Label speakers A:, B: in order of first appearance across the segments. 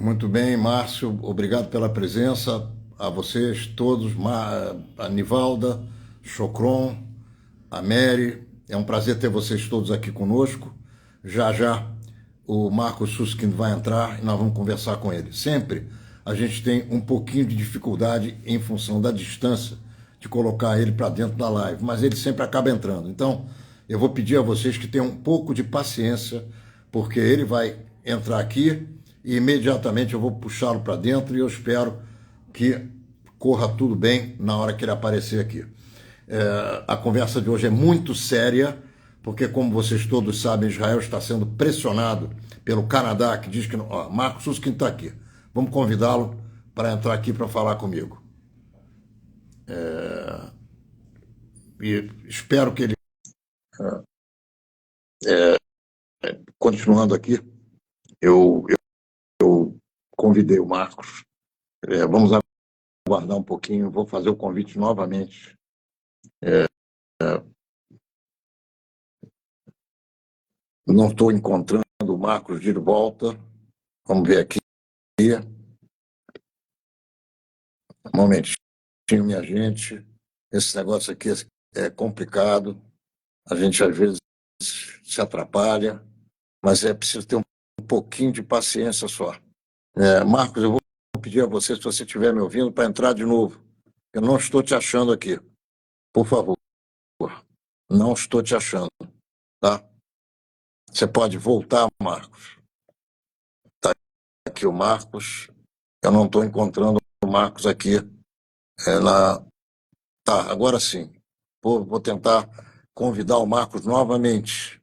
A: Muito bem, Márcio, obrigado pela presença. A vocês todos, a Nivalda, Chocron, a Mary. É um prazer ter vocês todos aqui conosco. Já já o Marcos Suskind vai entrar e nós vamos conversar com ele. Sempre a gente tem um pouquinho de dificuldade em função da distância de colocar ele para dentro da live, mas ele sempre acaba entrando. Então, eu vou pedir a vocês que tenham um pouco de paciência, porque ele vai entrar aqui e imediatamente eu vou puxá-lo para dentro e eu espero que corra tudo bem na hora que ele aparecer aqui. A conversa de hoje é muito séria, porque, como vocês todos sabem, Israel está sendo pressionado pelo Canadá, que diz que... Ó, Marcos Suskind está aqui. Vamos convidá-lo para entrar aqui para falar comigo. E espero que ele... continuando aqui, eu convidei o Marcos. Vamos aguardar um pouquinho, vou fazer o convite novamente. Não estou encontrando o Marcos de volta. Vamos ver aqui. Um momentinho, minha gente. Esse negócio aqui é complicado. A gente, às vezes, se atrapalha, mas é preciso ter um pouquinho de paciência só. Marcos, eu vou pedir a você, se você estiver me ouvindo, para entrar de novo. Eu não estou te achando aqui. Por favor. Não estou te achando. Tá? Você pode voltar, Marcos. Está aqui o Marcos. Eu não estou encontrando o Marcos aqui. Tá, agora sim. Vou tentar convidar o Marcos novamente.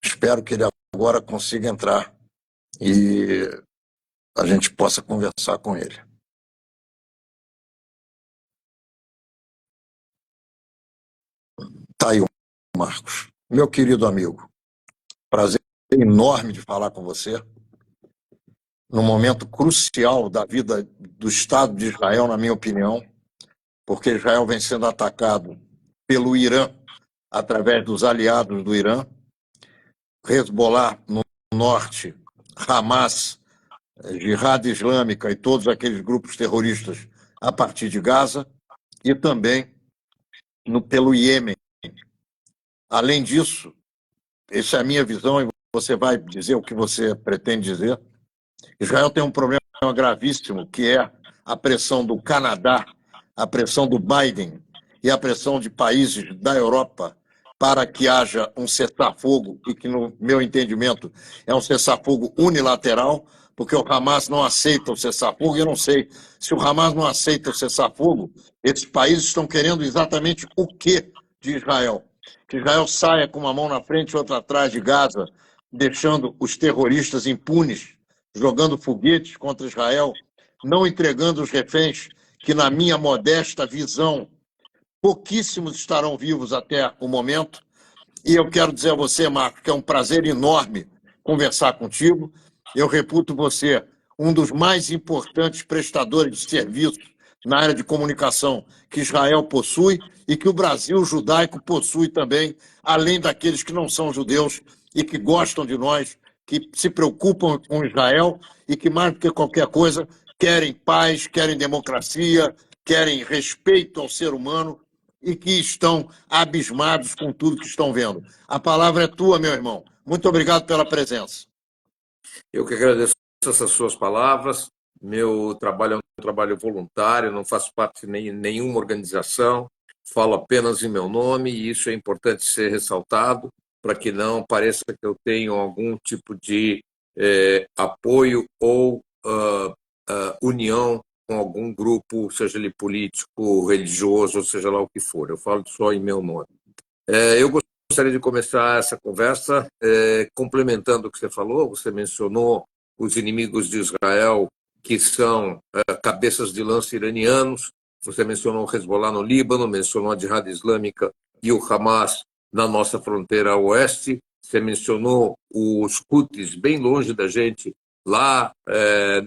A: Espero que ele agora consiga entrar e a gente possa conversar com ele. Tá aí o Marcos. Meu querido amigo, prazer enorme de falar com você num momento crucial da vida do Estado de Israel, na minha opinião, porque Israel vem sendo atacado pelo Irã através dos aliados do Irã, Hezbollah no norte, Hamas, Jihad Islâmica e todos aqueles grupos terroristas a partir de Gaza, e também pelo Iêmen. Além disso, essa é a minha visão, e você vai dizer o que você pretende dizer. Israel tem um problema gravíssimo, que é a pressão do Canadá, a pressão do Biden e a pressão de países da Europa para que haja um cessar-fogo, e que, no meu entendimento, é um cessar-fogo unilateral, porque o Hamas não aceita o cessar-fogo. Eu não sei se o Hamas não aceita o cessar-fogo, esses países estão querendo exatamente o quê de Israel? Que Israel saia com uma mão na frente e outra atrás de Gaza, deixando os terroristas impunes, jogando foguetes contra Israel, não entregando os reféns, que, na minha modesta visão, pouquíssimos estarão vivos até o momento. E eu quero dizer a você, Marco, que é um prazer enorme conversar contigo. Eu reputo você um dos mais importantes prestadores de serviços na área de comunicação que Israel possui e que o Brasil judaico possui também, além daqueles que não são judeus e que gostam de nós, que se preocupam com Israel e que, mais do que qualquer coisa, querem paz, querem democracia, querem respeito ao ser humano e que estão abismados com tudo que estão vendo. A palavra é tua, meu irmão. Muito obrigado pela presença.
B: Eu que agradeço essas suas palavras. Meu trabalho é um trabalho voluntário, não faço parte de nenhuma organização, falo apenas em meu nome, e isso é importante ser ressaltado, para que não pareça que eu tenho algum tipo de apoio ou união com algum grupo, seja ele político, religioso, ou seja lá o que for. Eu falo só em meu nome. Eu gostaria de começar essa conversa complementando o que você falou. Você mencionou os inimigos de Israel, que são cabeças de lança iranianos. Você mencionou o Hezbollah no Líbano, mencionou a Jihad Islâmica e o Hamas na nossa fronteira oeste. Você mencionou os Houthis bem longe da gente, lá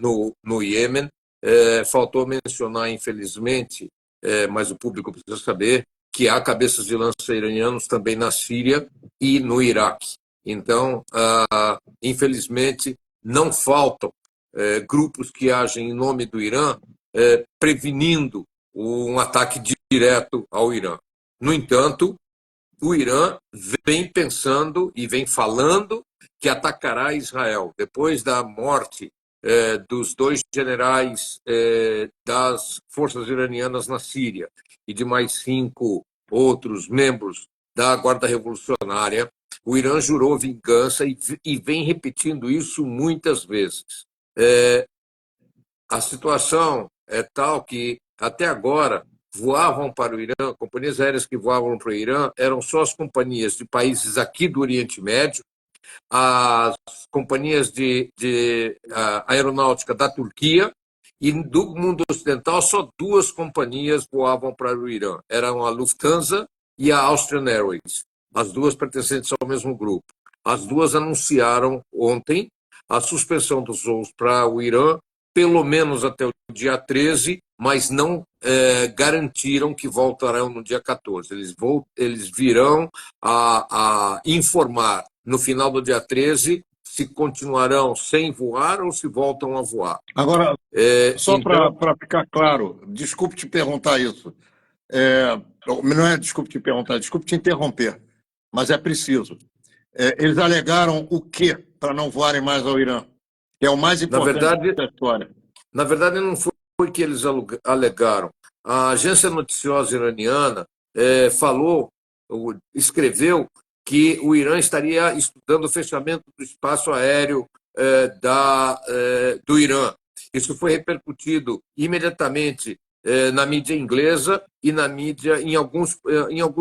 B: no Iêmen. Faltou mencionar, infelizmente, mas o público precisa saber, que há cabeças de lança iranianos também na Síria e no Iraque. Então, infelizmente, não faltam grupos que agem em nome do Irã, prevenindo um ataque direto ao Irã. No entanto, o Irã vem pensando e vem falando que atacará Israel. Depois da morte dos dois generais das forças iranianas na Síria e de mais 5 outros membros da Guarda Revolucionária, o Irã jurou vingança e vem repetindo isso muitas vezes. A situação é tal que, até agora, voavam para o Irã, companhias aéreas que voavam para o Irã eram só as companhias de países aqui do Oriente Médio, as companhias de aeronáutica da Turquia, e do mundo ocidental só 2 companhias voavam para o Irã. Eram a Lufthansa e a Austrian Airways, as 2 pertencentes ao mesmo grupo. As 2 anunciaram ontem a suspensão dos voos para o Irã, pelo menos até o dia 13, mas não garantiram que voltarão no dia 14. Eles virão a informar no final do dia 13 se continuarão sem voar ou se voltam a voar.
A: Agora, só então... para ficar claro, desculpe te perguntar isso. Não é desculpe te perguntar, desculpe te interromper, mas é preciso. Eles alegaram o quê para não voarem mais ao Irã? Que é o mais importante da história.
B: Na verdade, não foi que eles alegaram. A agência noticiosa iraniana escreveu que o Irã estaria estudando o fechamento do espaço aéreo do Irã. Isso foi repercutido imediatamente na mídia inglesa e na mídia em alguns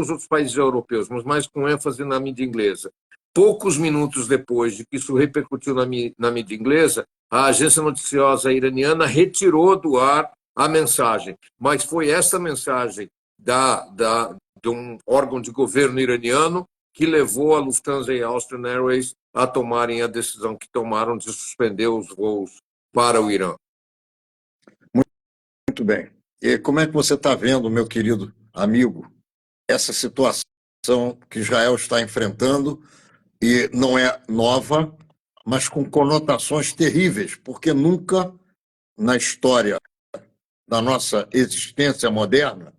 B: outros países europeus, mas mais com ênfase na mídia inglesa. Poucos minutos depois de que isso repercutiu na mídia inglesa, a agência noticiosa iraniana retirou do ar a mensagem, mas foi essa mensagem de um órgão de governo iraniano que levou a Lufthansa e a Austrian Airways a tomarem a decisão que tomaram de suspender os voos para o Irã.
A: Muito bem. E como é que você está vendo, meu querido amigo, essa situação que Israel está enfrentando, e não é nova, mas com conotações terríveis, porque nunca na história da nossa existência moderna,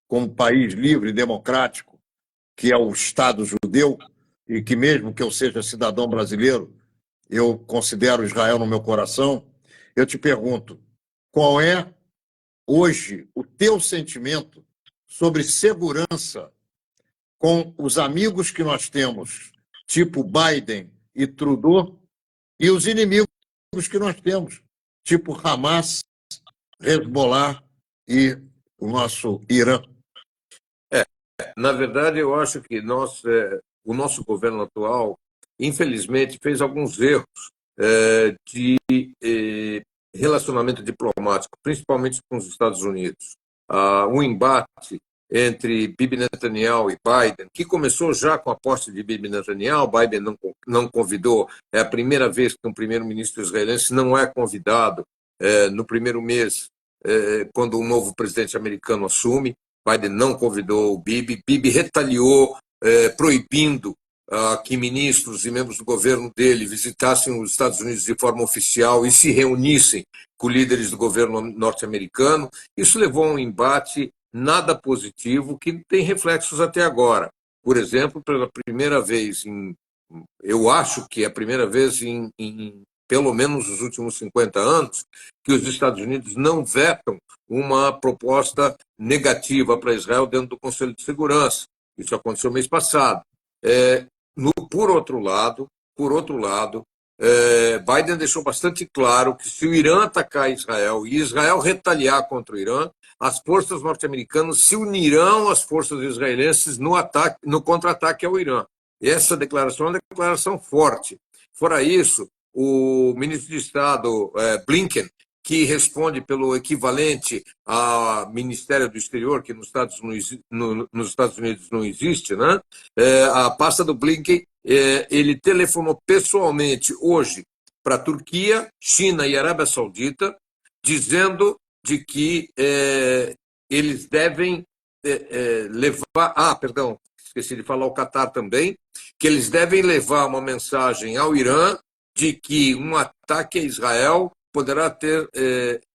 A: como país livre e democrático, que é o Estado judeu, e que mesmo que eu seja cidadão brasileiro, eu considero Israel no meu coração, eu te pergunto, qual é hoje o teu sentimento sobre segurança com os amigos que nós temos, tipo Biden e Trudeau, e os inimigos que nós temos, tipo Hamas, Hezbollah e o nosso Irã?
B: Na verdade, eu acho que o nosso governo atual, infelizmente, fez alguns erros de relacionamento diplomático, principalmente com os Estados Unidos. Um embate entre Bibi Netanyahu e Biden, que começou já com a posse de Bibi Netanyahu. Biden não convidou, é a primeira vez que um primeiro-ministro israelense não é convidado no primeiro mês, quando um novo presidente americano assume. Biden não convidou o Bibi. Bibi retaliou, proibindo que ministros e membros do governo dele visitassem os Estados Unidos de forma oficial e se reunissem com líderes do governo norte-americano. Isso levou a um embate nada positivo, que tem reflexos até agora. Por exemplo, pela primeira vez, eu acho que é a primeira vez em pelo menos os últimos 50 anos, que os Estados Unidos não vetam uma proposta negativa para Israel dentro do Conselho de Segurança. Isso aconteceu mês passado. Por outro lado, Biden deixou bastante claro que se o Irã atacar Israel e Israel retaliar contra o Irã, as forças norte-americanas se unirão às forças israelenses no contra-ataque ao Irã. Essa declaração é uma declaração forte. Fora isso, o ministro de Estado Blinken, que responde pelo equivalente ao Ministério do Exterior, que nos Estados Unidos não existe, né? A pasta do Blinken, ele telefonou pessoalmente hoje para a Turquia, China e Arábia Saudita, dizendo de que eles devem levar... perdão, esqueci de falar o Catar também, que eles devem levar uma mensagem ao Irã de que um ataque a Israel poderá ter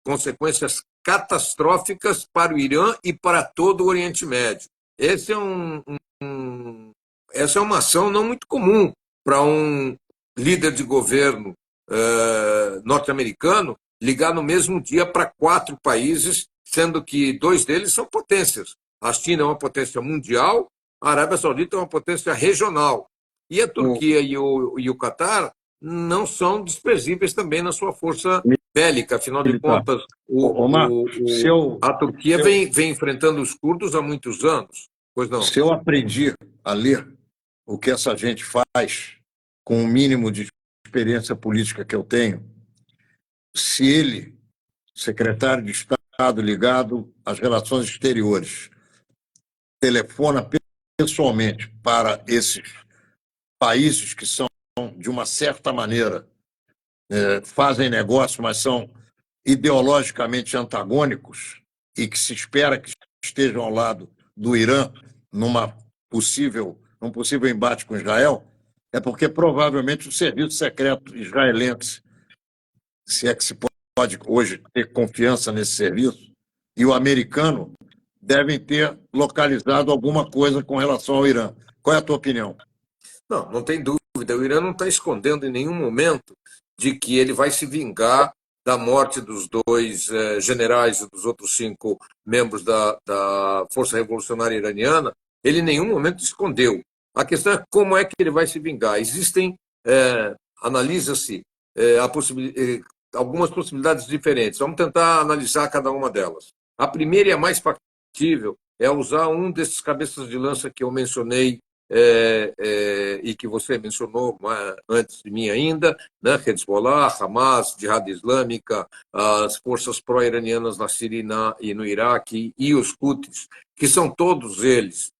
B: consequências catastróficas para o Irã e para todo o Oriente Médio. Esse é essa é uma ação não muito comum para um líder de governo norte-americano ligar no mesmo dia para 4 países, sendo que 2 deles são potências. A China é uma potência mundial, a Arábia Saudita é uma potência regional. E a Turquia e o Catar não são desprezíveis também na sua força bélica. Afinal de contas, a Turquia vem enfrentando os curdos há muitos anos. Pois não?
A: Se eu aprendi a ler o que essa gente faz com o mínimo de experiência política que eu tenho, se ele, secretário de Estado ligado às relações exteriores, telefona pessoalmente para esses países que são, de uma certa maneira, fazem negócio, mas são ideologicamente antagônicos e que se espera que estejam ao lado do Irã num possível embate com Israel, é porque provavelmente o serviço secreto israelense, se é que se pode hoje ter confiança nesse serviço, e o americano devem ter localizado alguma coisa com relação ao Irã. Qual é a tua opinião?
B: Não tem dúvida. O Irã não está escondendo em nenhum momento de que ele vai se vingar da morte dos 2 generais e dos outros 5 membros da Força Revolucionária Iraniana. Ele em nenhum momento escondeu. A questão é como é que ele vai se vingar. Existem, analisa-se algumas possibilidades diferentes. Vamos tentar analisar cada uma delas. A primeira e a mais factível é usar um desses cabeças de lança que eu mencionei e que você mencionou antes de mim ainda, né? Hezbollah, Hamas, Jihad Islâmica, as forças pró-iranianas na Síria e no Iraque e os Houthis, que são todos eles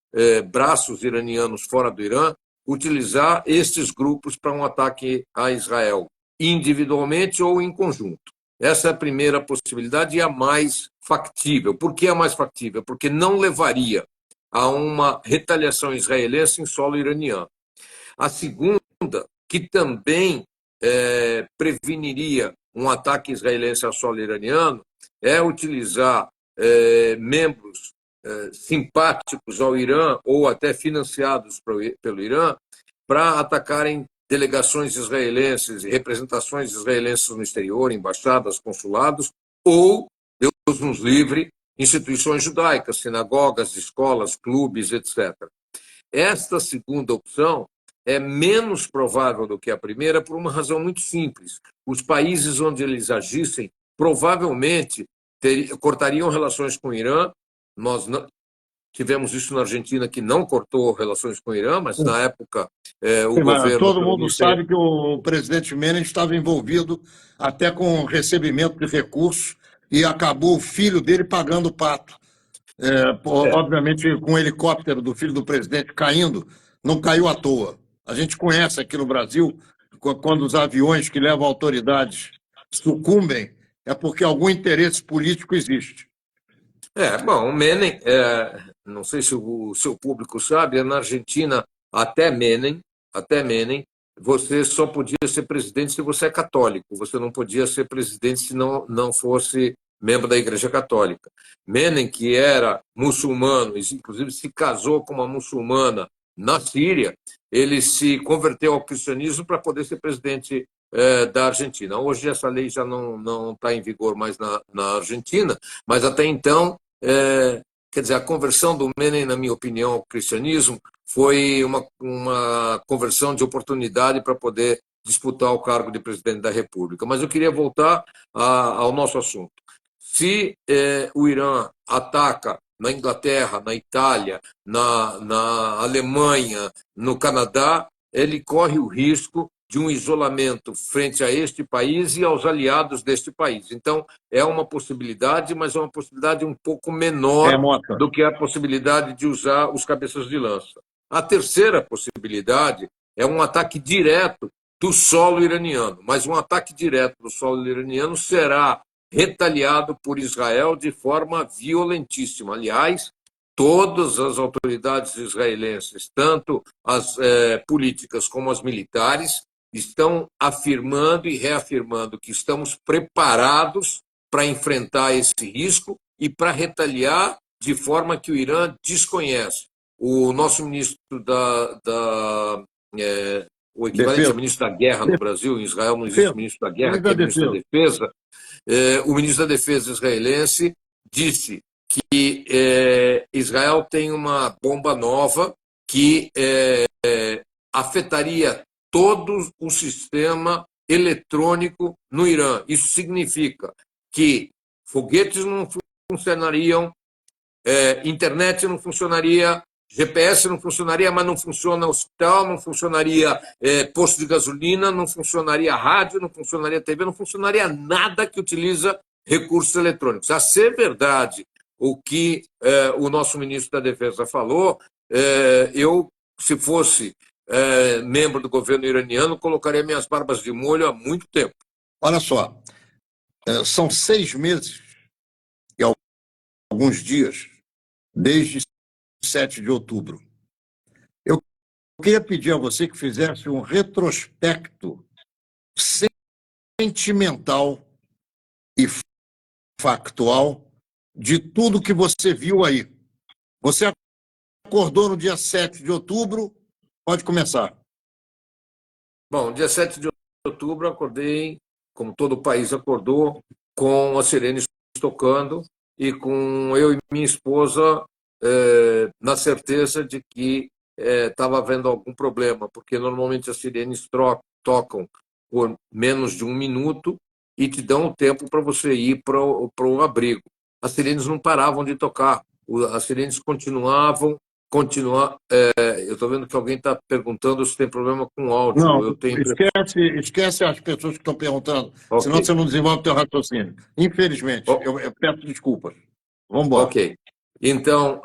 B: braços iranianos fora do Irã, utilizar estes grupos para um ataque a Israel, individualmente ou em conjunto. Essa é a primeira possibilidade e a mais factível. Por que a mais factível? Porque não levaria a uma retaliação israelense em solo iraniano. A segunda, que também preveniria um ataque israelense a solo iraniano, é utilizar membros simpáticos ao Irã ou até financiados pelo Irã para atacarem delegações israelenses e representações israelenses no exterior, embaixadas, consulados, ou, Deus nos livre, instituições judaicas, sinagogas, escolas, clubes, etc. Esta segunda opção é menos provável do que a primeira por uma razão muito simples. Os países onde eles agissem provavelmente cortariam relações com o Irã. Nós não tivemos isso na Argentina, que não cortou relações com o Irã, mas na época o governo...
A: Todo mundo sabe que o presidente Menem estava envolvido até com o recebimento de recursos e acabou o filho dele pagando o pato. Obviamente, com o helicóptero do filho do presidente caindo, não caiu à toa. A gente conhece aqui no Brasil, quando os aviões que levam autoridades sucumbem, é porque algum interesse político existe.
B: Bom, o Menem, não sei se o seu público sabe, na Argentina, até Menem, você só podia ser presidente se você é católico. Você não podia ser presidente se não fosse membro da Igreja Católica. Menem, que era muçulmano, inclusive se casou com uma muçulmana na Síria, ele se converteu ao cristianismo para poder ser presidente da Argentina. Hoje essa lei já não está em vigor mais na Argentina, mas até então, quer dizer, a conversão do Menem, na minha opinião, ao cristianismo foi uma conversão de oportunidade para poder disputar o cargo de presidente da República. Mas eu queria voltar ao nosso assunto. Se o Irã ataca na Inglaterra, na Itália, na Alemanha, no Canadá, ele corre o risco de um isolamento frente a este país e aos aliados deste país. Então, é uma possibilidade, mas é uma possibilidade um pouco menor do que a possibilidade de usar os cabeças de lança. A terceira possibilidade é um ataque direto do solo iraniano, mas um ataque direto do solo iraniano será retaliado por Israel de forma violentíssima. Aliás, todas as autoridades israelenses, tanto as políticas como as militares, estão afirmando e reafirmando que estamos preparados para enfrentar esse risco e para retaliar de forma que o Irã desconhece. O nosso ministro o equivalente
A: Defesa.
B: ao ministro da Guerra no Brasil, em Israel não existe ministro da Guerra, que é ministro da Defesa. O ministro da Defesa israelense disse que Israel tem uma bomba nova que afetaria todo o sistema eletrônico no Irã. Isso significa que foguetes não funcionariam, internet não funcionaria, GPS não funcionaria, mas não funciona hospital, não funcionaria posto de gasolina, não funcionaria rádio, não funcionaria TV, não funcionaria nada que utiliza recursos eletrônicos. A ser verdade o que o nosso ministro da Defesa falou, eu, se fosse membro do governo iraniano, colocaria minhas barbas de molho há muito tempo.
A: Olha só, são 6 meses e alguns dias desde 7 de outubro. Eu queria pedir a você que fizesse um retrospecto sentimental e factual de tudo que você viu aí. Você acordou no dia 7 de outubro, pode começar.
B: Bom, dia 7 de outubro, acordei, como todo o país acordou, com as sirenes tocando e com eu e minha esposa na certeza de que estava havendo algum problema, porque normalmente as sirenes tocam por menos de 1 minuto e te dão o tempo para você ir para o abrigo. As sirenes não paravam de tocar, as sirenes continuavam. Eu estou vendo que alguém está perguntando se tem problema com o áudio.
A: Não,
B: eu tenho...
A: esquece as pessoas que estão perguntando,
B: Okay.
A: Senão você não desenvolve o teu raciocínio. Infelizmente, eu peço desculpas. Vamos embora.
B: Ok. Então,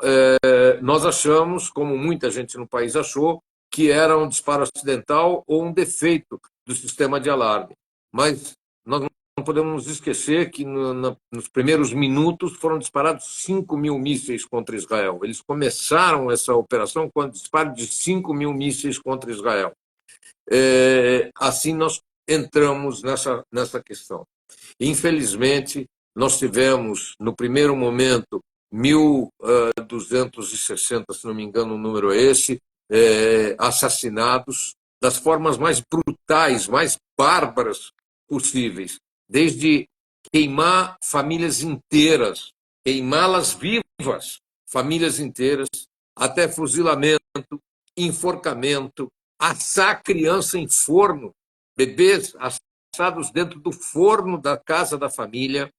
B: nós achamos, como muita gente no país achou, que era um disparo acidental ou um defeito do sistema de alarme. Mas nós não podemos nos esquecer que nos primeiros minutos foram disparados 5.000 mísseis contra Israel. Eles começaram essa operação com o disparo de 5.000 mísseis contra Israel. Assim nós entramos nessa questão. Infelizmente, nós tivemos, no primeiro momento, 1.260, se não me engano, o número é esse, assassinados das formas mais brutais, mais bárbaras possíveis, desde queimar famílias inteiras, queimá-las vivas, famílias inteiras, até fuzilamento, enforcamento, assar criança em forno, bebês assados dentro do forno da casa da família,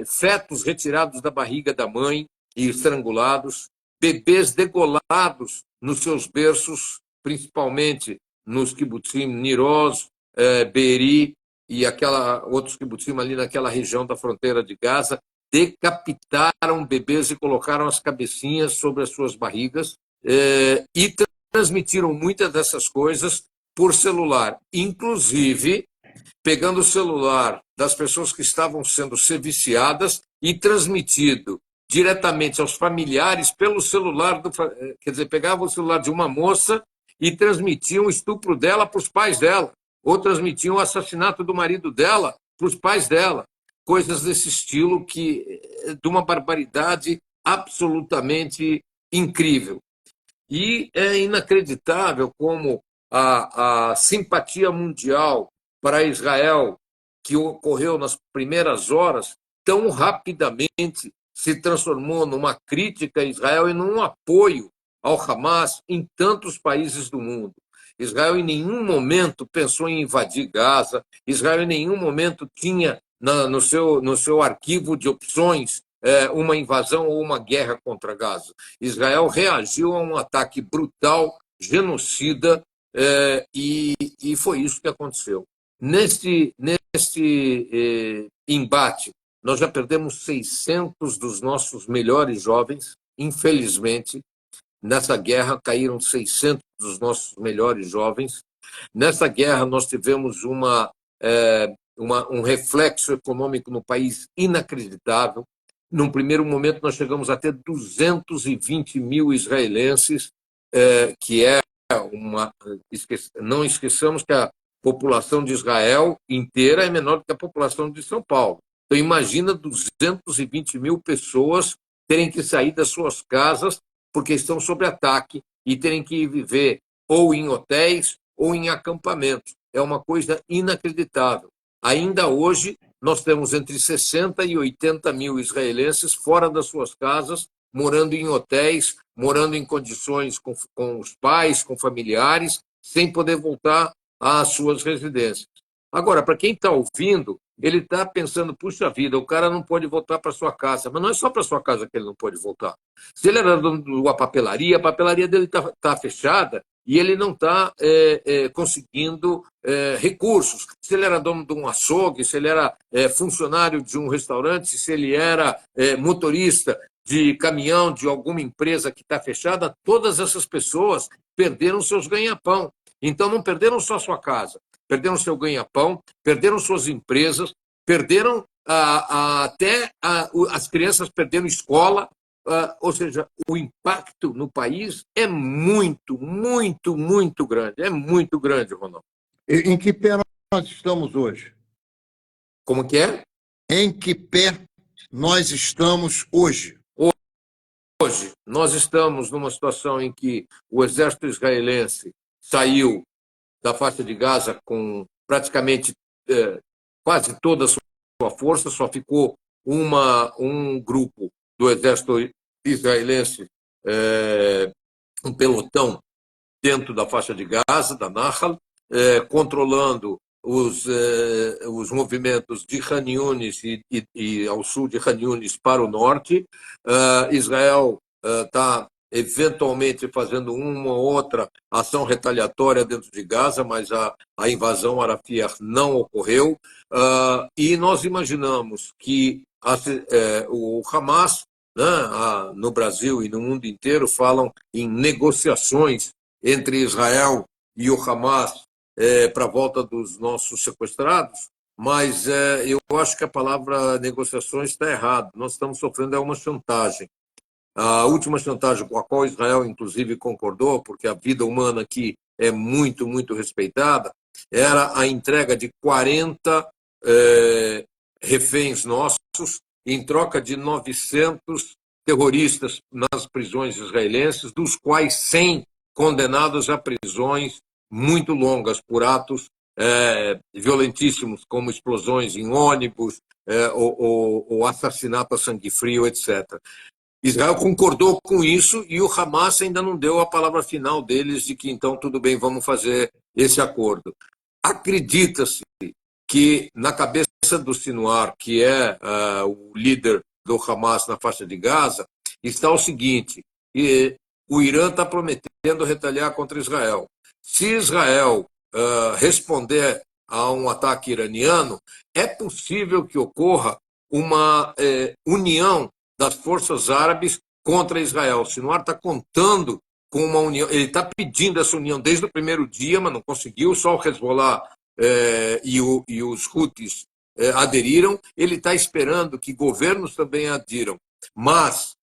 B: fetos retirados da barriga da mãe e estrangulados, bebês degolados nos seus berços, principalmente nos kibbutzim Niroz, Beeri e outros kibbutzim ali naquela região da fronteira de Gaza, decapitaram bebês e colocaram as cabecinhas sobre as suas barrigas e transmitiram muitas dessas coisas por celular, inclusive pegando o celular das pessoas que estavam sendo seviciadas e transmitido diretamente aos familiares pelo celular, quer dizer, pegavam o celular de uma moça e transmitiam o estupro dela para os pais dela, ou transmitiam o assassinato do marido dela para os pais dela. Coisas desse estilo de uma barbaridade absolutamente incrível. E é inacreditável como a simpatia mundial para Israel, que ocorreu nas primeiras horas, tão rapidamente se transformou numa crítica a Israel e num apoio ao Hamas em tantos países do mundo. Israel em nenhum momento pensou em invadir Gaza, Israel em nenhum momento tinha no seu arquivo de opções uma invasão ou uma guerra contra Gaza. Israel reagiu a um ataque brutal, genocida, e foi isso que aconteceu. Neste embate, nós já perdemos 600 dos nossos melhores jovens, infelizmente. Nessa guerra caíram 600 dos nossos melhores jovens. Nessa guerra nós tivemos um reflexo econômico no país inacreditável. Num primeiro momento nós chegamos a ter 220 mil israelenses, que é Não esqueçamos que a população de Israel inteira é menor do que a população de São Paulo. Então, imagina 220 mil pessoas terem que sair das suas casas porque estão sob ataque e terem que viver ou em hotéis ou em acampamentos. É uma coisa inacreditável. Ainda hoje, nós temos entre 60 e 80 mil israelenses fora das suas casas, morando em hotéis, morando em condições com os pais, com familiares, sem poder voltar às suas residências. Agora, para quem está ouvindo, ele está pensando, puxa vida, o cara não pode voltar para sua casa. Mas não é só para sua casa que ele não pode voltar. Se ele era dono de uma papelaria, a papelaria dele está fechada e ele não está conseguindo recursos. Se ele era dono de um açougue, se ele era funcionário de um restaurante, se ele era motorista de caminhão de alguma empresa que está fechada, todas essas pessoas perderam seus ganha-pão. Então, não perderam só sua casa, perderam seu ganha-pão, perderam suas empresas, perderam até as crianças perderam escola, ou seja, o impacto no país é muito, muito, muito grande. É muito grande, Ronaldo.
A: Em que pé nós estamos hoje?
B: Como que é?
A: Em que pé nós estamos hoje?
B: Hoje, nós estamos numa situação em que o exército israelense saiu da faixa de Gaza com praticamente quase toda a sua força, só ficou um grupo do exército israelense, um pelotão dentro da faixa de Gaza, da Nahal, controlando os movimentos de Khan Yunis e ao sul de Khan Yunis para o norte. Israel está eventualmente fazendo uma ou outra ação retaliatória dentro de Gaza, mas a invasão a Rafah não ocorreu. E nós imaginamos que o Hamas, né, no Brasil e no mundo inteiro, falam em negociações entre Israel e o Hamas para a volta dos nossos sequestrados, mas eu acho que a palavra negociações está errada. Nós estamos sofrendo uma chantagem. A última chantagem com a qual Israel, inclusive, concordou, porque a vida humana aqui é muito, muito respeitada, era a entrega de 40 reféns nossos em troca de 900 terroristas nas prisões israelenses, dos quais 100 condenados a prisões muito longas por atos violentíssimos, como explosões em ônibus ou assassinato a sangue frio, etc. Israel concordou com isso e o Hamas ainda não deu a palavra final deles de que, então, tudo bem, vamos fazer esse acordo. Acredita-se que, na cabeça do Sinwar, que é o líder do Hamas na faixa de Gaza, está o seguinte: o Irã está prometendo retaliar contra Israel. Se Israel responder a um ataque iraniano, é possível que ocorra uma união das forças árabes contra Israel. O Sinwar está contando com uma união, ele está pedindo essa união desde o primeiro dia, mas não conseguiu, só o Hezbollah e os Houthis aderiram. Ele está esperando que governos também adiram, mas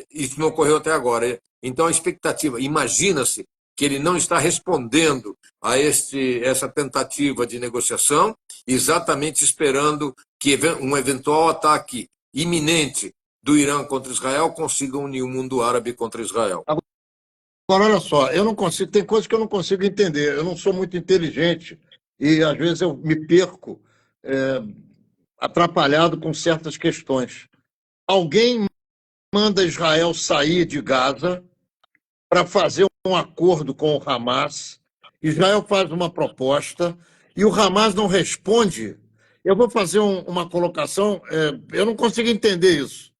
B: isso não ocorreu até agora. Então, a expectativa, imagina-se que ele não está respondendo a essa tentativa de negociação, exatamente esperando que um eventual ataque iminente do Irã contra Israel consiga unir o mundo árabe contra Israel.
A: Agora, olha só, eu não consigo, tem coisas que eu não consigo entender. Eu não sou muito inteligente e, às vezes, eu me perco atrapalhado com certas questões. Alguém manda Israel sair de Gaza para fazer um acordo com o Hamas. Israel faz uma proposta e o Hamas não responde. Eu vou fazer uma colocação, eu não consigo entender isso.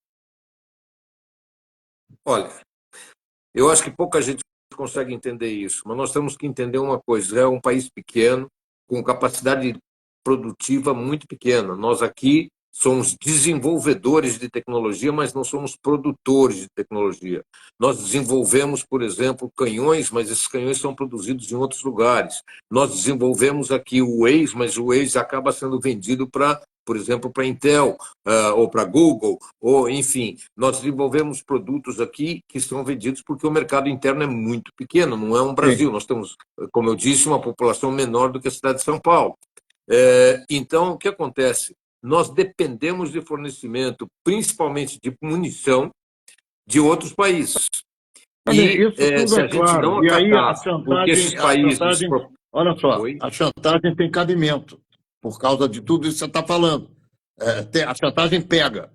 B: Olha, eu acho que pouca gente consegue entender isso, mas nós temos que entender uma coisa: Israel é um país pequeno, com capacidade produtiva muito pequena. Nós aqui somos desenvolvedores de tecnologia, mas não somos produtores de tecnologia. Nós desenvolvemos, por exemplo, canhões, mas esses canhões são produzidos em outros lugares. Nós desenvolvemos aqui o Waze, mas o Waze acaba sendo vendido para por exemplo, para Intel, ou para Google, ou enfim, nós desenvolvemos produtos aqui que são vendidos porque o mercado interno é muito pequeno, não é um Brasil.
A: Sim.
B: Nós temos, como eu disse, uma população menor do que a cidade de São Paulo. Então, o que acontece? Nós dependemos de fornecimento, principalmente de munição, de outros países. E
A: Isso tudo
B: se
A: é
B: a gente não
A: claro. E aí a
B: acatar o que esses
A: chantagem,
B: países.
A: olha só,
B: Oi?
A: a chantagem tem cabimento, por causa de tudo isso que você está falando. A chantagem pega.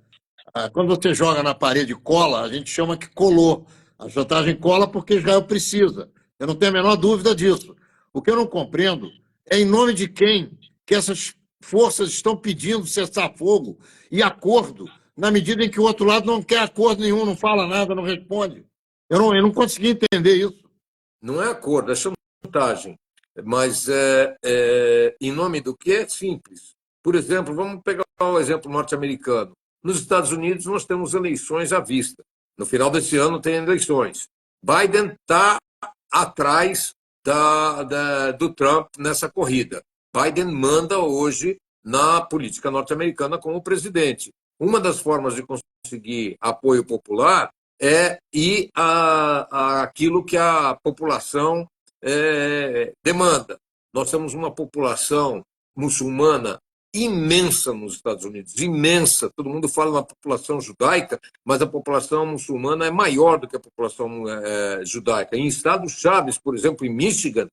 A: Quando você joga na parede e cola, a gente chama que colou. A chantagem cola porque Israel precisa. Eu não tenho a menor dúvida disso. O que eu não compreendo é em nome de quem que essas forças estão pedindo cessar-fogo e acordo, na medida em que o outro lado não quer acordo nenhum, não fala nada, não responde. Eu não consegui entender isso.
B: Não é acordo, é chantagem. Mas em nome do que? É simples. Por exemplo, vamos pegar o exemplo norte-americano. Nos Estados Unidos, nós temos eleições à vista. No final desse ano, tem eleições. Biden está atrás do Trump nessa corrida. Biden manda hoje na política norte-americana como presidente. Uma das formas de conseguir apoio popular é ir àquilo que a população demanda. Nós temos uma população muçulmana imensa nos Estados Unidos, imensa. Todo mundo fala na população judaica, mas a população muçulmana é maior do que a população judaica. Em estados chaves, por exemplo, em Michigan,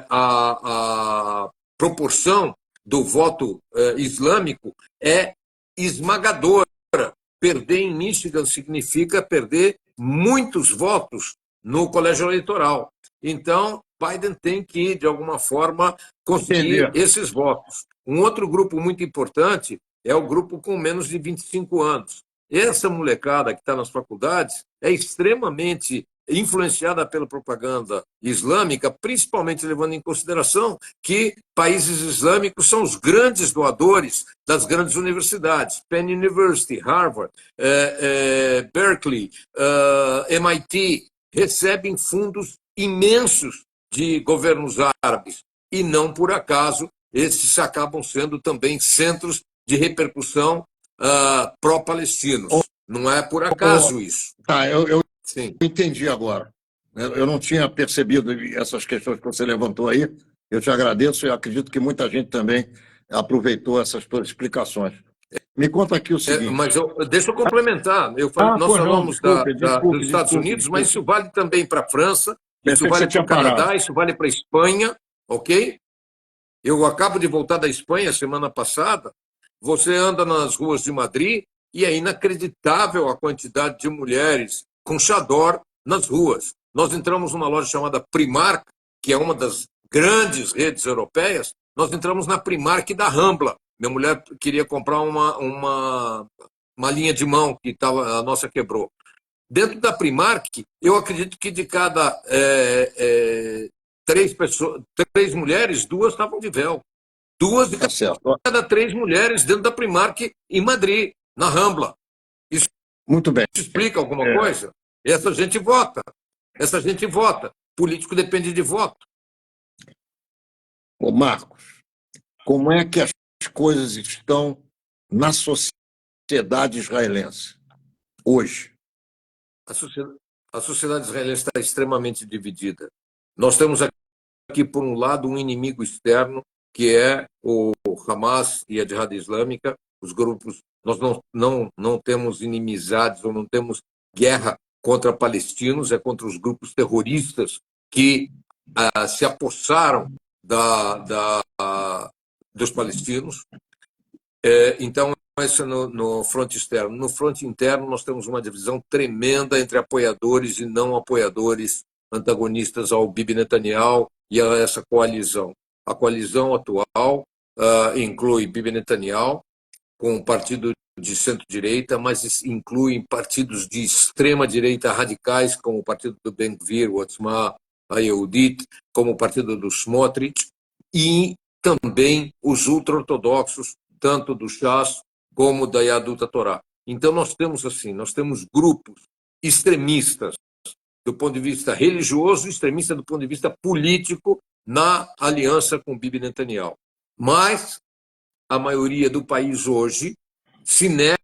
B: a proporção do voto islâmico é esmagadora. Perder em Michigan significa perder muitos votos no colégio eleitoral. Então, Biden tem que, de alguma forma, conseguir esses votos. Um outro grupo muito importante é o grupo com menos de 25 anos. Essa molecada que está nas faculdades é extremamente influenciada pela propaganda islâmica, principalmente levando em consideração que países islâmicos são os grandes doadores das grandes universidades, Penn University, Harvard, Berkeley, MIT, recebem fundos imensos de governos árabes. E não por acaso, esses acabam sendo também centros de repercussão pró-palestinos. Não é por acaso isso.
A: Tá, eu
B: Sim.
A: entendi agora. Eu não tinha percebido essas questões que você levantou aí. Eu te agradeço e acredito que muita gente também aproveitou essas suas explicações. Me conta aqui o seguinte.
B: Mas deixa eu complementar. Nós falamos dos Estados Unidos, mas isso vale também para a França, isso vale para o Canadá, isso vale para a Espanha, ok? Eu acabo de voltar da Espanha semana passada. Você anda nas ruas de Madrid e é inacreditável a quantidade de mulheres com chador nas ruas. Nós entramos numa loja chamada Primark, que é uma das grandes redes europeias. Nós entramos na Primark da Rambla. Minha mulher queria comprar uma linha de mão que a nossa quebrou. Dentro da Primark, eu acredito que de cada três mulheres, duas estavam de véu. Duas de cada três mulheres dentro da Primark em Madrid, na Rambla. Isso
A: muito bem.
B: Explica alguma coisa? Essa gente vota. Essa gente vota. Político depende de voto.
A: Ô Marcos, como é que as coisas estão na sociedade israelense hoje?
B: A sociedade israelense está extremamente dividida. Nós temos aqui, por um lado, um inimigo externo, que é o Hamas e a Jihad Islâmica, os grupos. Nós não temos inimizades ou não temos guerra contra palestinos, é contra os grupos terroristas que se apossaram dos palestinos. Então, isso no fronte externo. No fronte interno, nós temos uma divisão tremenda entre apoiadores e não apoiadores antagonistas ao Bibi Netanyahu e a essa coalizão. A coalizão atual inclui Bibi Netanyahu, com um partido de centro-direita, mas inclui partidos de extrema-direita radicais, como o partido do Ben-Gvir, o Otzma Yehudit, como o partido do Smotrich, e também os ultra-ortodoxos, tanto do Shas como da Yahudut Torá. Então, nós temos grupos extremistas do ponto de vista religioso e extremistas do ponto de vista político na aliança com Bibi Netanyahu. Mas a maioria do país hoje se nega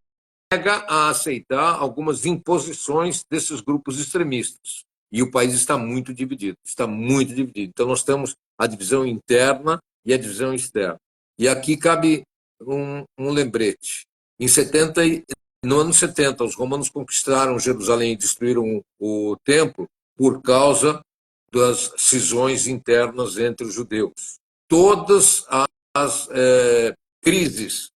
B: a aceitar algumas imposições desses grupos extremistas. E o país está muito dividido, está muito dividido. Então, nós temos a divisão interna e a divisão externa. E aqui cabe um lembrete. No ano 70, os romanos conquistaram Jerusalém e destruíram o templo por causa das cisões internas entre os judeus. Todas as crises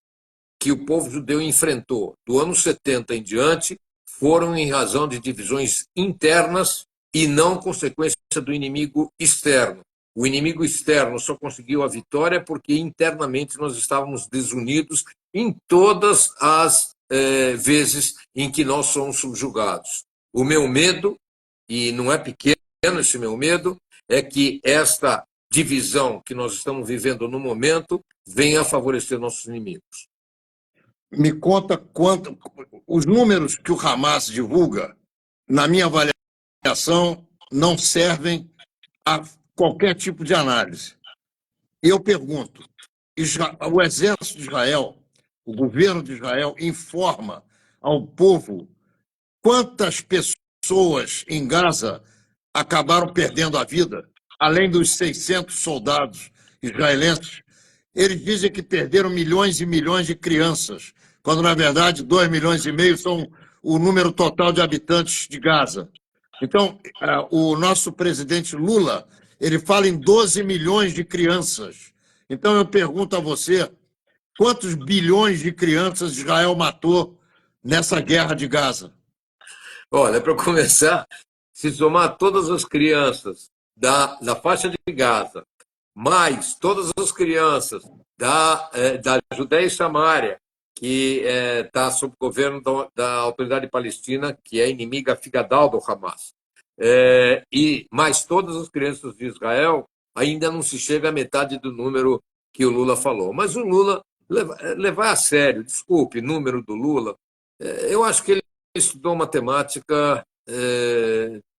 B: que o povo judeu enfrentou do ano 70 em diante foram em razão de divisões internas e não consequência do inimigo externo. O inimigo externo só conseguiu a vitória porque internamente nós estávamos desunidos em todas as vezes em que nós somos subjugados. O meu medo, e não é pequeno esse meu medo, é que esta divisão que nós estamos vivendo no momento venha a favorecer nossos inimigos.
A: Me conta quanto os números que o Hamas divulga, na minha avaliação, não servem a qualquer tipo de análise. E eu pergunto, o exército de Israel, o governo de Israel informa ao povo quantas pessoas em Gaza acabaram perdendo a vida, além dos 600 soldados israelenses. Eles dizem que perderam milhões e milhões de crianças, quando, na verdade, 2,5 milhões são o número total de habitantes de Gaza. Então, o nosso presidente Lula, ele fala em 12 milhões de crianças. Então, eu pergunto a você, quantos bilhões de crianças Israel matou nessa guerra de Gaza?
B: Olha, para começar, se somar todas as crianças da faixa de Gaza, mais todas as crianças da Judéia e Samária, que está sob o governo da autoridade palestina, que é inimiga figadal do Hamas, e mais todas as crianças de Israel, ainda não se chega à metade do número que o Lula falou. Mas o Lula, levar a sério, desculpe, número do Lula, eu acho que ele estudou matemática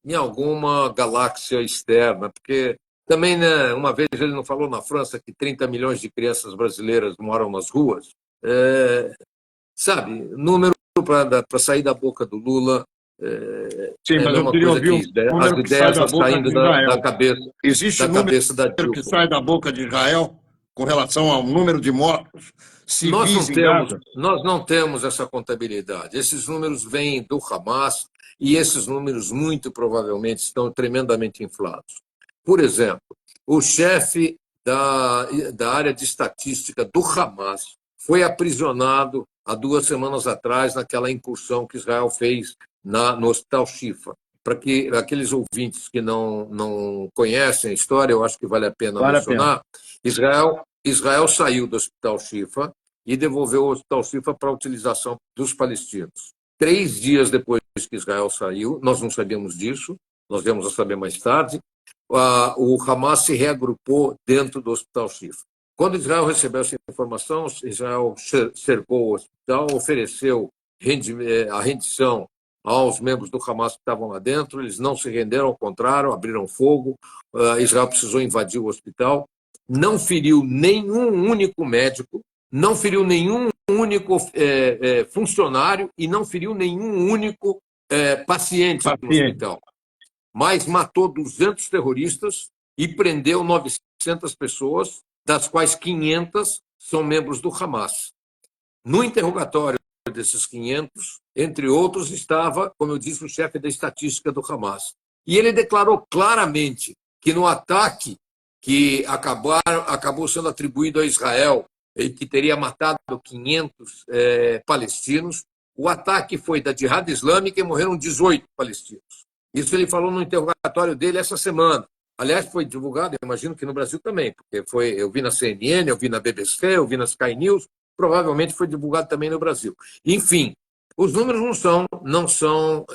B: em alguma galáxia externa, porque também, né, uma vez ele não falou na França que 30 milhões de crianças brasileiras moram nas ruas? Sabe, número para sair da boca do Lula
A: Sim,
B: é a
A: mas eu
B: mesma
A: queria
B: coisa
A: ouvir
B: que
A: o
B: as
A: número que sai
B: ideias
A: da
B: estão
A: boca
B: saindo
A: de Israel.
B: da
A: Existe número
B: cabeça da
A: que
B: Dilma.
A: sai da boca de Israel com relação ao número de mortos civis em Gaza?
B: Nós não temos essa contabilidade. Esses números vêm do Hamas e esses números muito provavelmente estão tremendamente inflados. Por exemplo, o chefe da área de estatística do Hamas foi aprisionado há 2 semanas atrás naquela incursão que Israel fez no Hospital Shifa. Para que aqueles ouvintes que não conhecem a história, eu acho que vale a pena mencionar, Israel saiu do Hospital Shifa e devolveu o Hospital Shifa para a utilização dos palestinos. 3 dias depois que Israel saiu, nós não sabíamos disso, nós viemos a saber mais tarde, o Hamas se reagrupou dentro do Hospital Shifa. Quando Israel recebeu essa informação, Israel cercou o hospital, ofereceu a rendição aos membros do Hamas que estavam lá dentro, eles não se renderam, ao contrário, abriram fogo, Israel precisou invadir o hospital, não feriu nenhum único médico, não feriu nenhum único funcionário e não feriu nenhum único paciente no hospital. Mas matou 200 terroristas e prendeu 900 pessoas, das quais 500 são membros do Hamas. No interrogatório desses 500, entre outros, estava, como eu disse, o chefe da estatística do Hamas. E ele declarou claramente que no ataque que acabou sendo atribuído a Israel, e que teria matado 500 palestinos, o ataque foi da Jihad Islâmica e morreram 18 palestinos. Isso ele falou no interrogatório dele essa semana. Aliás, foi divulgado, eu imagino que no Brasil também, porque eu vi na CNN, eu vi na BBC, eu vi na Sky News, provavelmente foi divulgado também no Brasil. Enfim, os números não são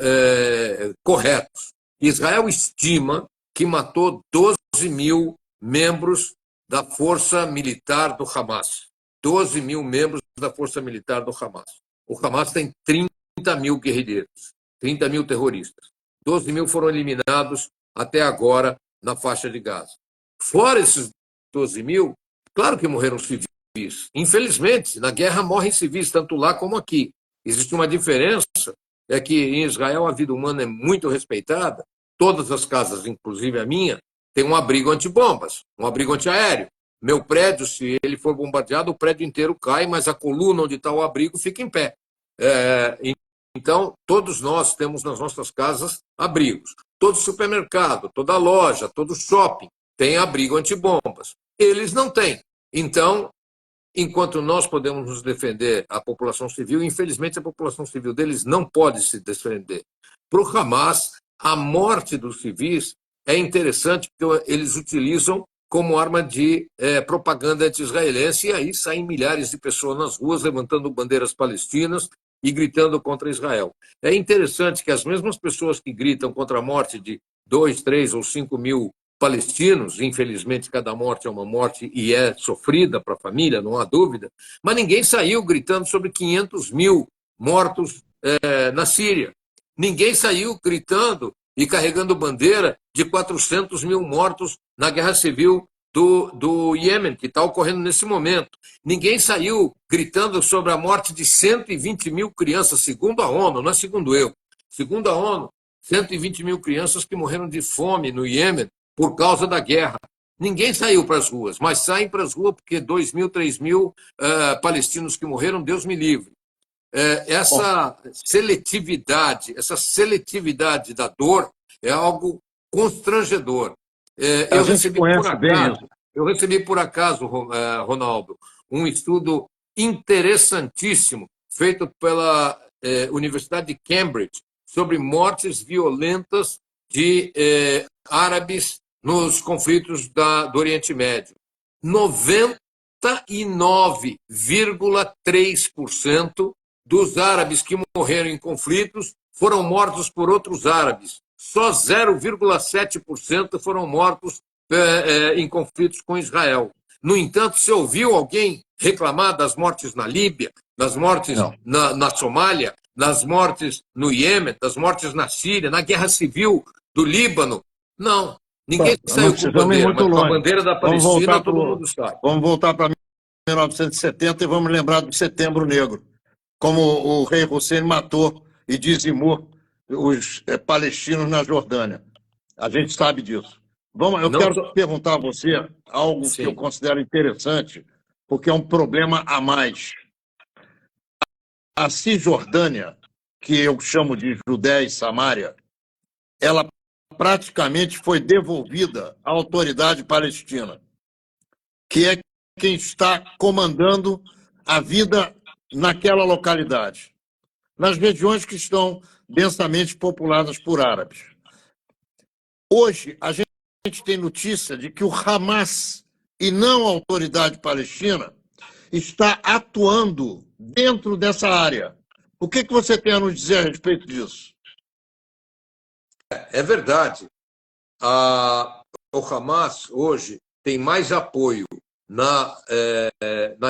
B: corretos. Israel estima que matou 12 mil membros da força militar do Hamas. 12 mil membros da força militar do Hamas. O Hamas tem 30 mil guerrilheiros, 30 mil terroristas. 12 mil foram eliminados até agora na faixa de Gaza. Fora esses 12 mil, claro que morreram civis Infelizmente, na guerra morrem civis, tanto lá como aqui. Existe uma diferença, é que em Israel a vida humana é muito respeitada. Todas as casas, inclusive a minha, têm um abrigo antibombas, um abrigo antiaéreo. Meu prédio, se ele for bombardeado, o prédio inteiro cai, mas a coluna onde está o abrigo fica em pé. Então, todos nós temos nas nossas casas abrigos. Todo supermercado, toda loja, todo shopping tem abrigo antibombas. Eles não têm. Então, enquanto nós podemos nos defender, a população civil, infelizmente a população civil deles não pode se defender. Para o Hamas, a morte dos civis é interessante porque eles utilizam como arma de propaganda anti-israelense, e aí saem milhares de pessoas nas ruas levantando bandeiras palestinas e gritando contra Israel. É interessante que as mesmas pessoas que gritam contra a morte de 2, 3 ou 5 mil palestinos, infelizmente cada morte é uma morte e é sofrida para a família, não há dúvida, mas ninguém saiu gritando sobre 500 mil mortos na Síria. Ninguém saiu gritando e carregando bandeira de 400 mil mortos na guerra civil do Iêmen, que está ocorrendo nesse momento. Ninguém saiu gritando sobre a morte de 120 mil crianças, segundo a ONU, não é segundo eu. Segundo a ONU, 120 mil crianças que morreram de fome no Iêmen por causa da guerra. Ninguém saiu para as ruas, mas saem para as ruas porque 2 mil, 3 mil palestinos que morreram, Deus me livre. Essa seletividade da dor é algo constrangedor. Eu recebi por acaso, Ronaldo, um estudo interessantíssimo feito pela Universidade de Cambridge sobre mortes violentas de árabes nos conflitos do Oriente Médio. 99,3% dos árabes que morreram em conflitos foram mortos por outros árabes. Só 0,7% foram mortos em conflitos com Israel. No entanto, você ouviu alguém reclamar das mortes na Líbia, das mortes na Somália, das mortes no Iêmen, das mortes na Síria, na guerra civil do Líbano? Não. Ninguém saiu com bandeira, mas com a bandeira da Palestina todo mundo sai.
A: Vamos voltar para 1970 e vamos lembrar do Setembro Negro, como o rei Hussein matou e dizimou os palestinos na Jordânia. A gente sabe disso. Eu quero perguntar a você algo que eu considero interessante, porque é um problema a mais. A Cisjordânia, que eu chamo de Judéia e Samária, ela praticamente foi devolvida à autoridade palestina, que é quem está comandando a vida naquela localidade, nas regiões que estão densamente populadas por árabes. Hoje, a gente tem notícia de que o Hamas, e não a autoridade palestina, está atuando dentro dessa área. O que você tem a nos dizer a respeito disso?
B: É verdade. O Hamas, hoje, tem mais apoio na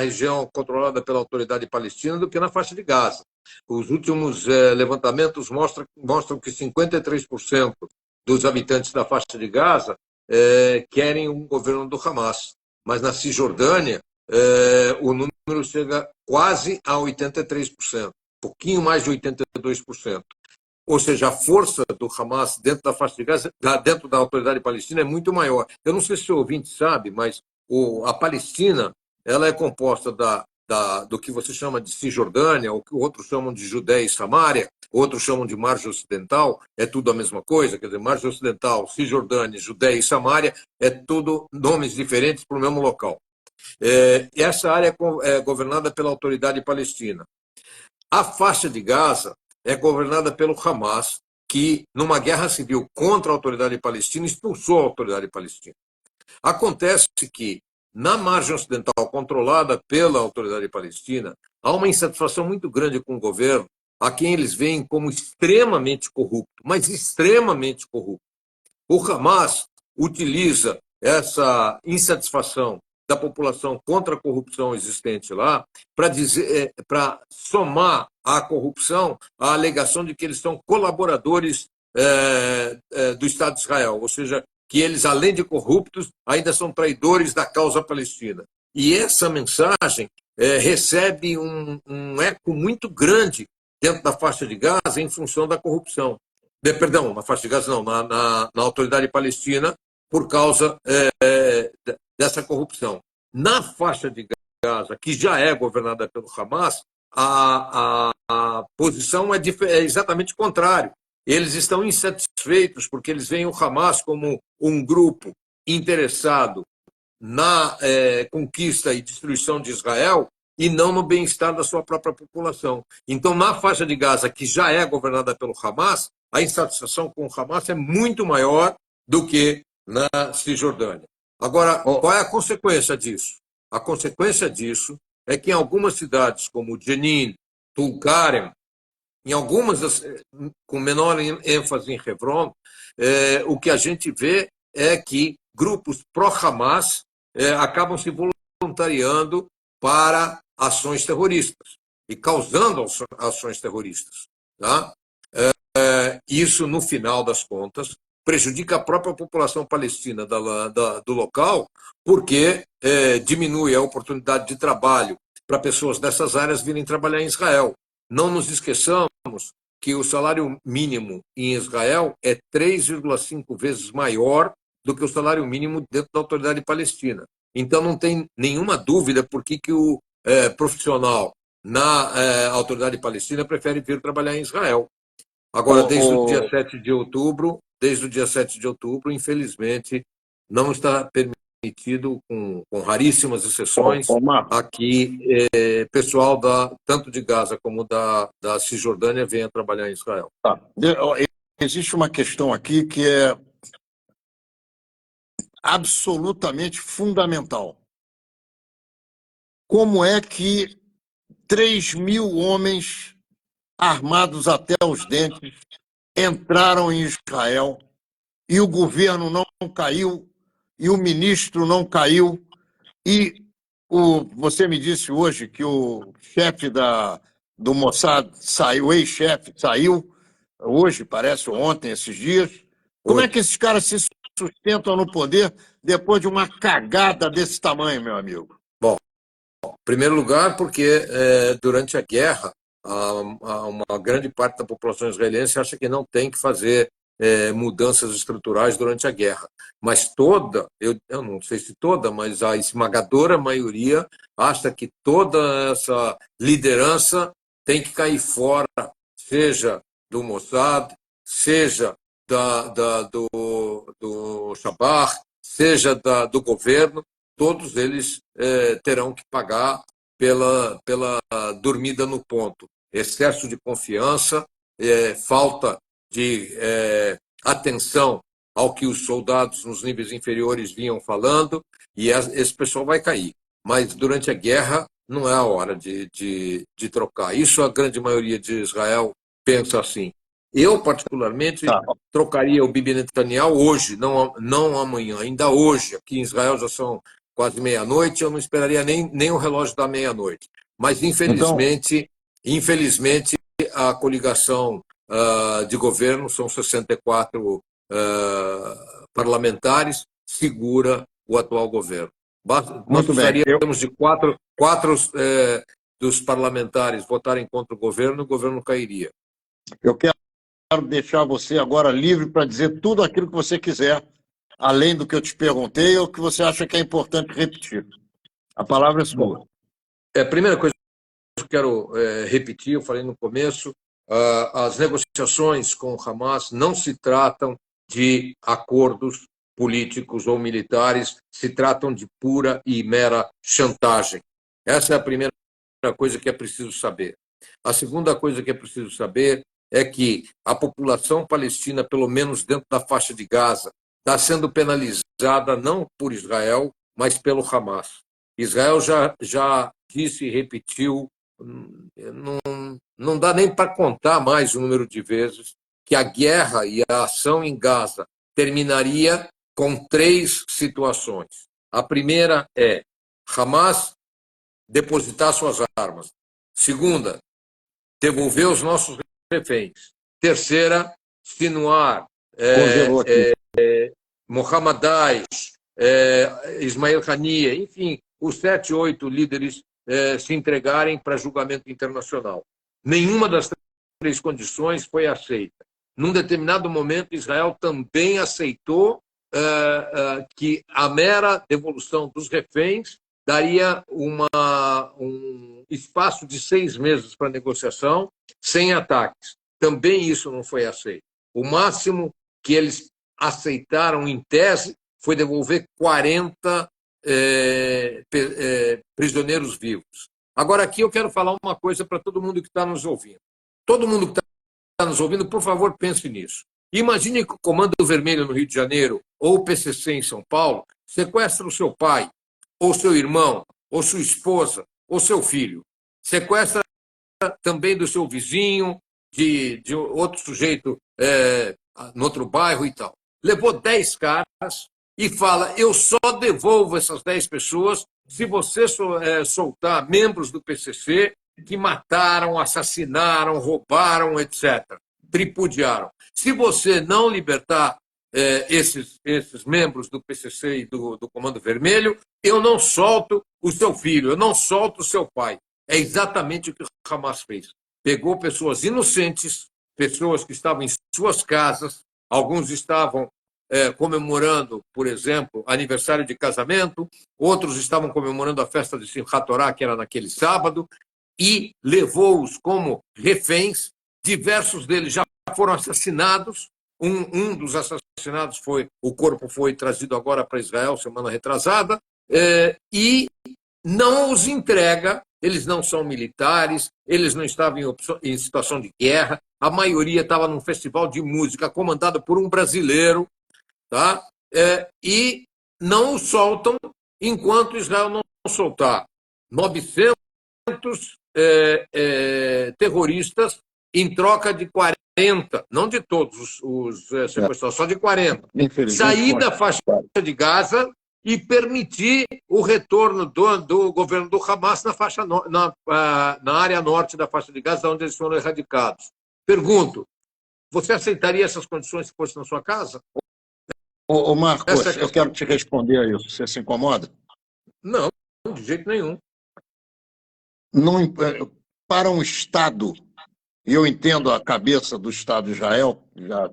B: região controlada pela autoridade palestina do que na faixa de Gaza. Os últimos levantamentos mostram que 53% dos habitantes da faixa de Gaza querem um governo do Hamas. Mas na Cisjordânia, o número chega quase a 83%, pouquinho mais de 82%. Ou seja, a força do Hamas dentro da faixa de Gaza, dentro da autoridade palestina, é muito maior. Eu não sei se o ouvinte sabe, mas a Palestina ela é composta do que você chama de Cisjordânia, o que outros chamam de Judéia e Samária, outros chamam de Margem Ocidental, é tudo a mesma coisa, quer dizer, Margem Ocidental, Cisjordânia, Judéia e Samária, é tudo nomes diferentes para o mesmo local. Essa área é governada pela autoridade palestina. A faixa de Gaza é governada pelo Hamas, que, numa guerra civil contra a autoridade palestina, expulsou a autoridade palestina. Acontece que, na margem ocidental controlada pela autoridade palestina, há uma insatisfação muito grande com o governo, a quem eles veem como extremamente corrupto, mas extremamente corrupto. O Hamas utiliza essa insatisfação da população contra a corrupção existente lá para somar à corrupção a alegação de que eles são colaboradores do Estado de Israel, ou seja, que eles, além de corruptos, ainda são traidores da causa palestina. E essa mensagem recebe um eco muito grande dentro da faixa de Gaza em função da corrupção. Perdão, na faixa de Gaza não, na autoridade palestina, por causa dessa corrupção. Na faixa de Gaza, que já é governada pelo Hamas, a posição é exatamente o contrário. Eles estão insatisfeitos porque eles veem o Hamas como um grupo interessado na conquista e destruição de Israel e não no bem-estar da sua própria população. Então, na faixa de Gaza, que já é governada pelo Hamas, a insatisfação com o Hamas é muito maior do que na Cisjordânia. Agora, qual é a consequência disso? A consequência disso é que em algumas cidades, como Jenin, Tulkarem, em algumas com menor ênfase em Hebron, o que a gente vê é que grupos pró-Hamas acabam se voluntariando para ações terroristas e causando ações terroristas. Tá? Isso, no final das contas, prejudica a própria população palestina do local, porque diminui a oportunidade de trabalho para pessoas dessas áreas virem trabalhar em Israel. Não nos esqueçamos que o salário mínimo em Israel é 3,5 vezes maior do que o salário mínimo dentro da autoridade palestina. Então, não tem nenhuma dúvida por que o profissional na autoridade palestina prefere vir trabalhar em Israel. Agora, desde o dia 7 de outubro, infelizmente, não está permitido, com raríssimas exceções, aqui pessoal tanto de Gaza como da Cisjordânia venha trabalhar em Israel.
A: Tá. Existe uma questão aqui que é absolutamente fundamental. Como é que 3.000 homens armados até os dentes entraram em Israel e o governo não caiu e o ministro não caiu e você me disse hoje que o chefe do Mossad saiu, o ex-chefe saiu hoje, parece, ontem, esses dias. Como é que esses caras se sustentam no poder depois de uma cagada desse tamanho, meu amigo?
B: Bom, em primeiro lugar, porque durante a guerra, uma grande parte da população israelense acha que não tem que fazer mudanças estruturais durante a guerra. Mas eu não sei se toda, mas a esmagadora maioria acha que toda essa liderança tem que cair fora, seja do Mossad, seja do Shabak, seja do governo, todos eles terão que pagar pela dormida no ponto. Excesso de confiança, falta de atenção ao que os soldados nos níveis inferiores vinham falando, e esse pessoal vai cair. Mas durante a guerra não é a hora de trocar. Isso a grande maioria de Israel pensa assim. Eu, particularmente, trocaria o Bibi Netanyahu hoje, não amanhã, ainda hoje. Aqui em Israel já são quase meia-noite, eu não esperaria nem o relógio da meia-noite. Mas, infelizmente, a coligação de governo, são 64 parlamentares, segura o atual governo. Nós precisaríamos de quatro dos parlamentares votarem contra o governo cairia.
A: Eu quero deixar você agora livre para dizer tudo aquilo que você quiser, além do que eu te perguntei, ou que você acha que é importante repetir. A palavra é sua.
B: A primeira coisa que eu quero repetir, eu falei no começo, as negociações com o Hamas não se tratam de acordos políticos ou militares, se tratam de pura e mera chantagem. Essa é a primeira coisa que é preciso saber. A segunda coisa que é preciso saber é que a população palestina, pelo menos dentro da faixa de Gaza, está sendo penalizada não por Israel, mas pelo Hamas. Israel já disse e repetiu, não dá nem para contar mais o número de vezes, que a guerra e a ação em Gaza terminaria com 3 situações. A primeira é Hamas depositar suas armas. Segunda, devolver os nossos reféns. Terceira, Sinwar, Mohammad Daesh, Ismail Haniyeh, enfim, os 7, 8 líderes se entregarem para julgamento internacional. Nenhuma das 3 condições foi aceita. Num determinado momento, Israel também aceitou que a mera devolução dos reféns daria um espaço de 6 meses para negociação, sem ataques. Também isso não foi aceito. O máximo que eles aceitaram, em tese, foi devolver 40 prisioneiros vivos. Agora, aqui eu quero falar uma coisa para todo mundo que está nos ouvindo. Todo mundo que está nos ouvindo, por favor, pense nisso. Imagine que o Comando Vermelho no Rio de Janeiro ou o PCC em São Paulo sequestra o seu pai, ou seu irmão, ou sua esposa, ou seu filho. Sequestra também do seu vizinho, de outro sujeito no outro bairro e tal. Levou 10 caras e fala: eu só devolvo essas 10 pessoas se você soltar membros do PCC que mataram, assassinaram, roubaram, etc. Tripudiaram. Se você não libertar esses membros do PCC e do Comando Vermelho, eu não solto o seu filho, eu não solto o seu pai. É exatamente o que o Hamas fez. Pegou pessoas inocentes, pessoas que estavam em suas casas, alguns estavam comemorando, por exemplo, aniversário de casamento, outros estavam comemorando a festa de Simchat Torah, que era naquele sábado, e levou-os como reféns. Diversos deles já foram assassinados. Um dos assassinados o corpo foi trazido agora para Israel, semana retrasada, e não os entrega. Eles não são militares, eles não estavam em situação de guerra, a maioria estava num festival de música comandado por um brasileiro, tá? E não os soltam enquanto Israel não soltar 900 terroristas em troca de 40, não de todos os sequestrados, só de 40. Sair da faixa de Gaza e permitir o retorno do governo do Hamas na área norte da faixa de Gaza, onde eles foram erradicados. Pergunto, você aceitaria essas condições se fosse na sua casa?
A: Ô Marcos, eu quero te responder a isso. Você se incomoda?
B: Não, de jeito nenhum.
A: Não, para um Estado, e eu entendo a cabeça do Estado de Israel, já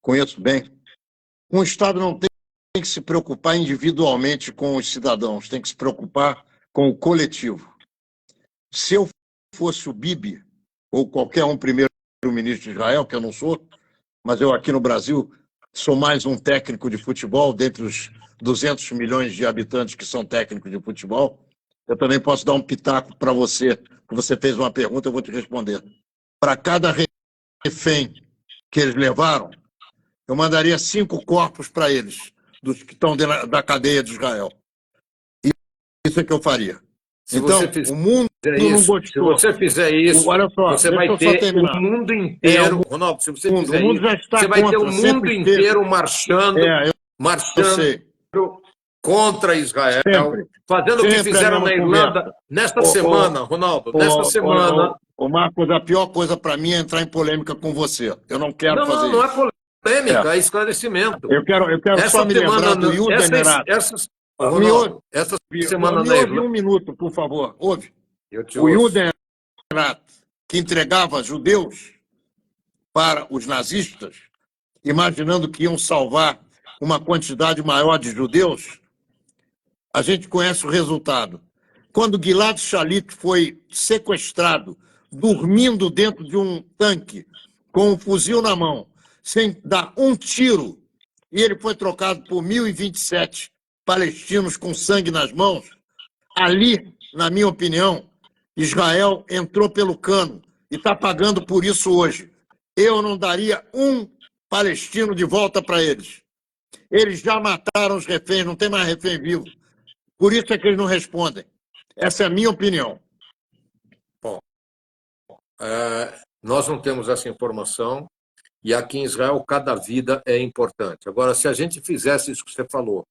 A: conheço bem, um Estado não tem que se preocupar individualmente com os cidadãos, tem que se preocupar com o coletivo. Se eu fosse o Bibi, ou qualquer um primeiro-ministro de Israel, que eu não sou, mas eu aqui no Brasil sou mais um técnico de futebol, dentre os 200 milhões de habitantes que são técnicos de futebol, eu também posso dar um pitaco para você, que você fez uma pergunta, eu vou te responder. Para cada refém que eles levaram, eu mandaria 5 corpos para eles, dos que estão da cadeia de Israel. E isso é que eu faria. Então, o mundo não gostou.
B: Se você fizer isso,
A: olha só,
B: você vai ter o mundo inteiro. Ronaldo, se você fizer isso, você vai ter o mundo inteiro marchando contra Israel, fazendo o que fizeram na Irlanda nesta semana, Ronaldo. Nesta semana.
A: Ô Marcos, a pior coisa para mim é entrar em polêmica com você. Eu não quero fazer isso.
B: Não é polêmica, é esclarecimento.
A: Eu quero só me lembrar do Yuda Nerat. Essa semana me ouve um minuto, por favor. Ouve. O Yuda Nerat, que entregava judeus para os nazistas, imaginando que iam salvar uma quantidade maior de judeus, a gente conhece o resultado. Quando Gilad Shalit foi sequestrado, dormindo dentro de um tanque, com um fuzil na mão, sem dar um tiro, e ele foi trocado por 1.027 palestinos com sangue nas mãos, ali, na minha opinião, Israel entrou pelo cano e está pagando por isso hoje. Eu não daria um palestino de volta para eles. Eles já mataram os reféns, não tem mais refém vivo. Por isso é que eles não respondem. Essa é a minha opinião.
B: Bom, nós não temos essa informação e aqui em Israel cada vida é importante. Agora, se a gente fizesse isso que você falou,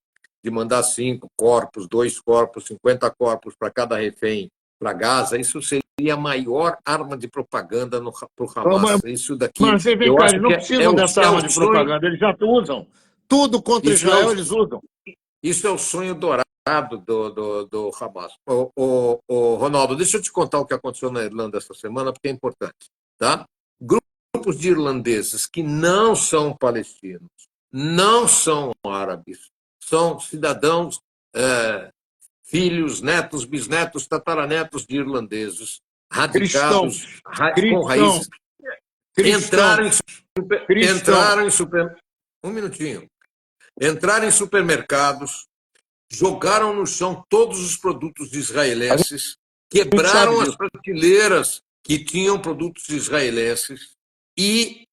B: de mandar 5 corpos, 2 corpos, 50 corpos para cada refém para Gaza, isso seria a maior arma de propaganda para o Hamas. Isso daqui.
A: Mas vem cá, eles não precisam dessa arma de propaganda, eles já usam. Tudo contra Israel eles usam.
B: Isso é o sonho dourado do Hamas. Ronaldo, deixa eu te contar o que aconteceu na Irlanda essa semana, porque é importante. Tá? Grupos de irlandeses que não são palestinos, não são árabes, são cidadãos, filhos, netos, bisnetos, tataranetos de irlandeses, radicados,
A: Cristãos,
B: com raízes,
A: cristãos,
B: entraram
A: cristãos, cristãos.
B: em super... Um minutinho. Entraram em supermercados, jogaram no chão todos os produtos
A: A
B: israelenses,
A: gente sabe
B: quebraram as
A: disso.
B: prateleiras que tinham produtos israelenses e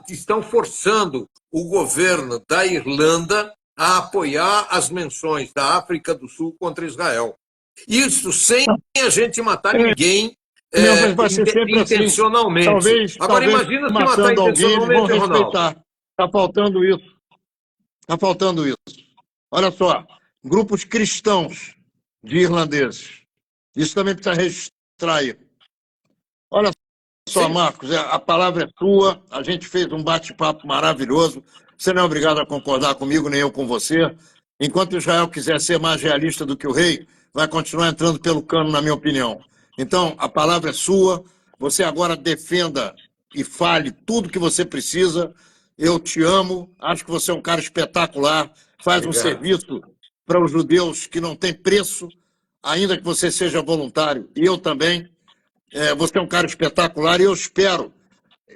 B: estão forçando o governo da Irlanda a apoiar as menções da África do Sul contra Israel. Isso sem a gente matar ninguém
A: Não, vai ser sempre assim.
B: intencionalmente. Agora,
A: Talvez
B: imagina se matar
A: matando alguém, eles vão
B: intencionalmente, Ronaldo.
A: respeitar. Está faltando isso. Está faltando isso. Olha só, grupos cristãos de irlandeses. Isso também precisa registrar aí. Olha só,
B: Sim.
A: Marcos, a palavra é tua. A gente fez um bate-papo maravilhoso. Você não é obrigado a concordar comigo, nem eu com você. Enquanto Israel quiser ser mais realista do que o rei, vai continuar entrando pelo cano, na minha opinião. Então, a palavra é sua. Você agora defenda e fale tudo que você precisa. Eu te amo. Acho que você é um cara espetacular. Faz um
B: Obrigado.
A: serviço para os judeus que não tem preço, ainda que você seja voluntário. E eu também. Você é um cara espetacular e eu espero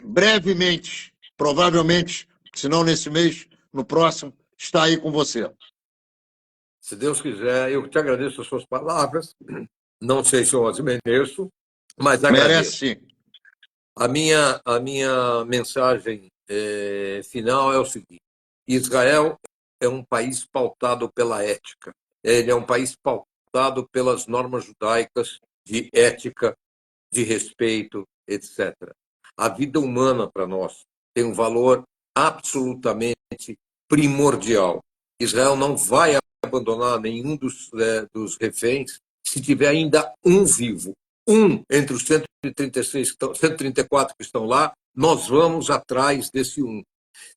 A: brevemente, provavelmente, se não nesse mês, no próximo, estar aí com você.
B: Se Deus quiser, eu te agradeço as suas palavras. Não sei se eu as mereço, mas
A: Merece
B: agradeço.
A: sim.
B: A minha mensagem final é o seguinte: Israel é um país pautado pela ética. Ele é um país pautado pelas normas judaicas de ética, de respeito, etc. A vida humana para nós tem um valor absolutamente primordial. Israel não vai abandonar nenhum dos reféns se tiver ainda um vivo. Um entre os 136, 134 que estão lá, nós vamos atrás desse um.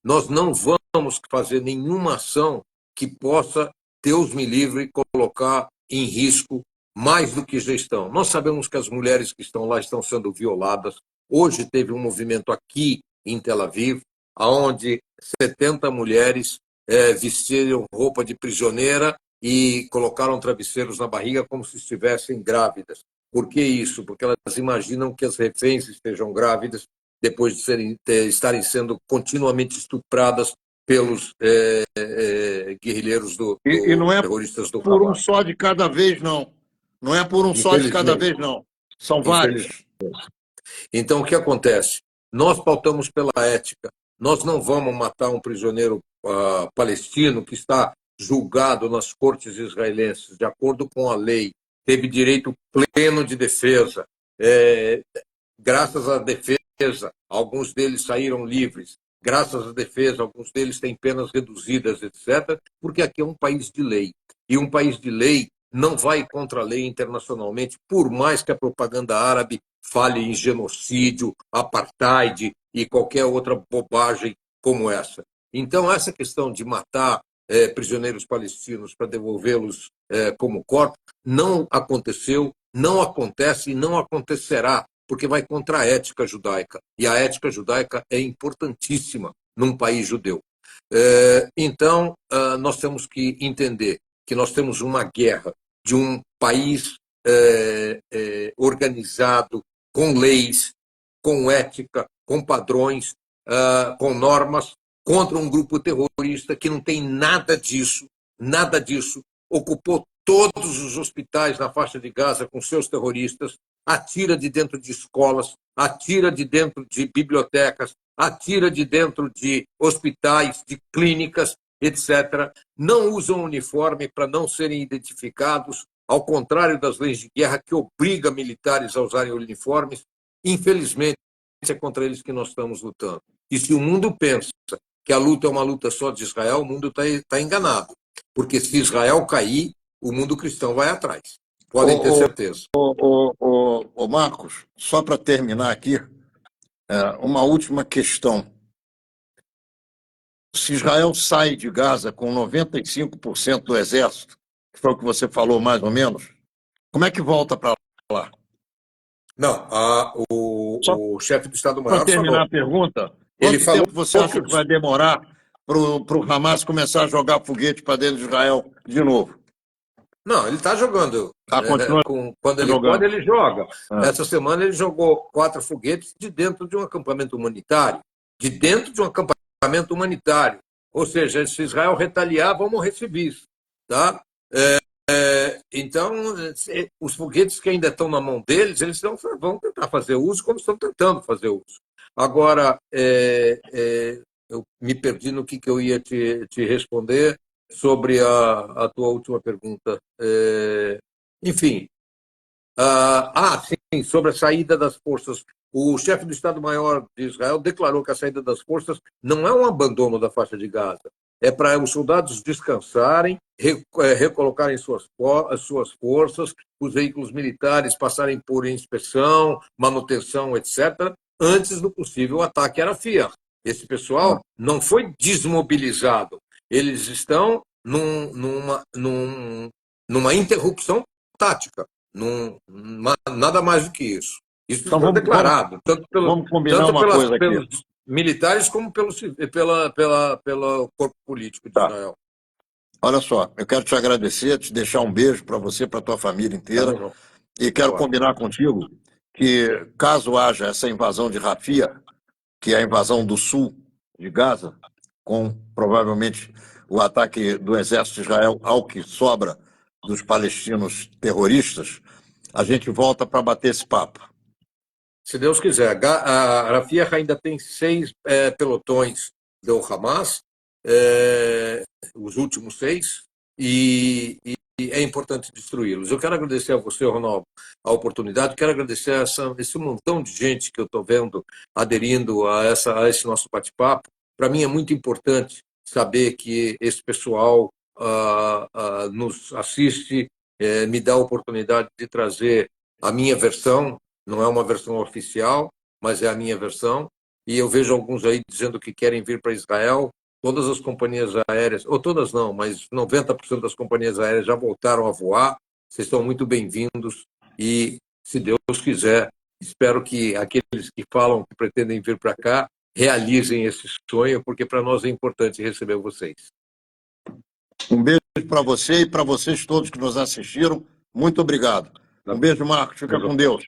B: Nós não vamos fazer nenhuma ação que possa, Deus me livre, colocar em risco mais do que já estão. Nós sabemos que as mulheres que estão lá estão sendo violadas. Hoje teve um movimento aqui em Tel Aviv, onde 70 mulheres vestiram roupa de prisioneira e colocaram travesseiros na barriga como se estivessem grávidas. Por que isso? Porque elas imaginam que as reféns estejam grávidas depois de estarem sendo continuamente estupradas pelos guerrilheiros
A: E não é
B: terroristas do
A: por um
B: Hamas.
A: só de cada vez, não. Não é por um só de cada
B: Infelizmente,
A: vez, não. São
B: infelizmente.
A: vários.
B: Então, o que acontece? Nós pautamos pela ética. Nós não vamos matar um prisioneiro palestino que está julgado nas cortes israelenses, de acordo com a lei, teve direito pleno de defesa. Graças à defesa, alguns deles saíram livres. Graças à defesa, alguns deles têm penas reduzidas, etc., porque aqui é um país de lei. E um país de lei não vai contra a lei internacionalmente, por mais que a propaganda árabe fale em genocídio, apartheid e qualquer outra bobagem como essa. Então, essa questão de matar prisioneiros palestinos para devolvê-los como corpos não aconteceu, não acontece e não acontecerá, porque vai contra a ética judaica. E a ética judaica é importantíssima num país judeu. Então, nós temos que entender que nós temos uma guerra de um país organizado, com leis, com ética, com padrões, com normas, contra um grupo terrorista que não tem nada disso, ocupou todos os hospitais na faixa de Gaza com seus terroristas, atira de dentro de escolas, atira de dentro de bibliotecas, atira de dentro de hospitais, de clínicas, etc. Não usam uniforme para não serem identificados, ao contrário das leis de guerra que obrigam militares a usarem uniformes. Infelizmente, é contra eles que nós estamos lutando. E se o mundo pensa que a luta é uma luta só de Israel, o mundo está enganado. Porque se Israel cair, o mundo cristão vai atrás. Podem ter certeza.
A: Marcos, só para terminar aqui, uma última questão. se Israel sai de Gaza com 95% do exército, que foi o que você falou mais ou menos, como é que volta para lá?
B: Não,
A: Só
B: o chefe do
A: para
B: Estado-Maior
A: terminar
B: falou.
A: a pergunta,
B: Ele
A: quanto
B: falou
A: tempo você
B: que
A: acha que vai demorar para o Hamas começar a jogar foguete para dentro de Israel de novo?
B: Não, ele está jogando.
A: Continua
B: Quando ele pode,
A: jogando.
B: ele joga.
A: Ah.
B: Essa semana ele jogou 4 foguetes de dentro de um acampamento humanitário. De dentro de um acampamento humanitário. Ou seja, se Israel retaliar, vão morrer civis. Tá? Então, os foguetes que ainda estão na mão deles, eles vão tentar fazer uso como estão tentando fazer uso. Agora, eu me perdi no que eu ia te responder sobre a tua última pergunta. Enfim, sim, sobre a saída das forças. O chefe do Estado-Maior de Israel declarou que a saída das forças não é um abandono da faixa de Gaza, é para os soldados descansarem, recolocarem suas forças, os veículos militares passarem por inspeção, manutenção, etc., antes do possível ataque à Rafah. Esse pessoal não foi desmobilizado, eles estão numa interrupção tática. Nada mais do que isso. Isso
A: Então
B: está declarado,
A: vamos combinar uma coisa aqui.
B: pelos militares como pelo corpo político de Israel.
A: Olha só, eu quero te agradecer, te deixar um beijo para você, para a tua família inteira, e quero combinar contigo que, caso haja essa invasão de Rafah, que é a invasão do sul de Gaza, com provavelmente o ataque do exército de Israel ao que sobra dos palestinos terroristas, a gente volta para bater esse papo.
B: Se Deus quiser. A Rafah ainda tem 6 pelotões do Hamas, os últimos 6, e é importante destruí-los. Eu quero agradecer a você, Ronaldo, a oportunidade, quero agradecer esse montão de gente que eu estou vendo aderindo a esse nosso bate-papo. Para mim é muito importante saber que esse pessoal nos assiste, me dá a oportunidade de trazer a minha versão. Não é uma versão oficial, mas é a minha versão. E eu vejo alguns aí dizendo que querem vir para Israel. Todas as companhias aéreas, ou todas não, mas 90% das companhias aéreas já voltaram a voar. Vocês estão muito bem-vindos. E, se Deus quiser, espero que aqueles que falam que pretendem vir para cá realizem esse sonho, porque para nós é importante receber vocês.
A: Um beijo para você e para vocês todos que nos assistiram. Muito obrigado. Um beijo, Marcos. Fica com Deus.